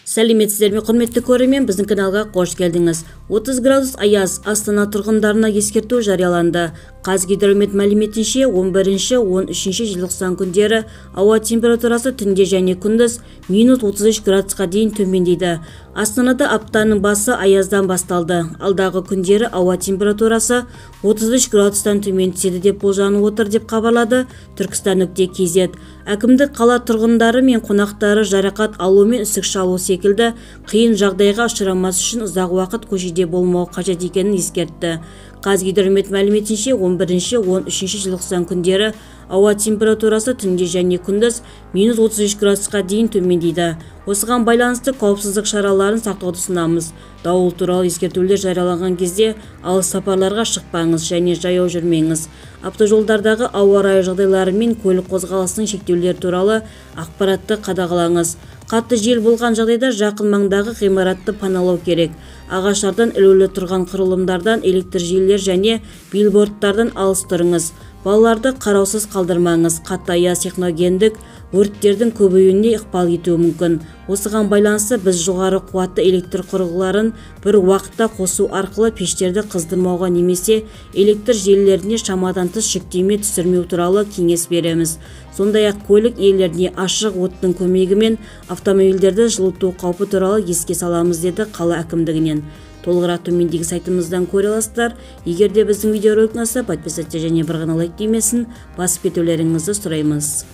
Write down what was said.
Сәлеметсіздер ме, құрметті көрермен, біздің каналға қош келдіңіз. 30 градус аяз Астана тұрғындарына ескерту жарияланды. Қазгидромет мәліметінше 11-13 желтоқсан күндері ауа температурасы түнде және күндіз минус 33 градусқа дейін төмендейді. Астанада аптаның басы аяздан басталды. Алдағы күндері ауа температурасы 33 градустан төмен түседі деп болжанып отыр деп хабарлады Түркістан.kz. Әкімдік қала тұрғындары мен қонақтары жарақат алу мен үсік шалу секілді қиын жағдайға ұшырамас үшін ұзақ уақыт көшеде болмау қажет екенін ескертті. Қазгидромет мәліметінше 11-13 желтоқсан күндері ауа температурасы түнде және күндіз минус 33 градусқа дейін төмендейді. Осыған байланысты қауіпсіздік шараларын сақтауды ұсынамыз. Дауыл туралы ескертулер жарияланған кезде алыс сапарларға шықпаңыз және жаяу жүрмеңіз. Автожолдардағы ауа райы жағдайлары мен көлік қозғалысының шектеулері туралы ақпаратты қадағалаңыз. Қатты жел болған жағдайда жақын маңдағы ғимаратты паналау керек. Ағаштардан ілулі тұрған құрылымдардан, электр желілер және билбордтардан алыс тұрыңыз. Балаларды қараусыз қалдырмаңыз. Қатты аяз техногендік өрттердің көбеюіне ықпал етуі мүмкін. Осыған байланысты біз жоғары қуатты электр құрылғыларын бір уақытта қосу арқылы пештерді қыздырмауға немесе электр желілеріне шамадан тыс жүктеме түсірмеу туралы кеңес береміз. Сондай-ақ көлік иелеріне ашық оттың көмегімен автомобильдерді жылыту қаупі туралы еске саламыз, деді қала әкімдігінен. Толығырақ төмендегі сайтымыздан көре аласыздар. Егер де біздің видео ролик ұнаса, подписаться және бір ғана лайк демесін басып кетулеріңізді сұраймыз.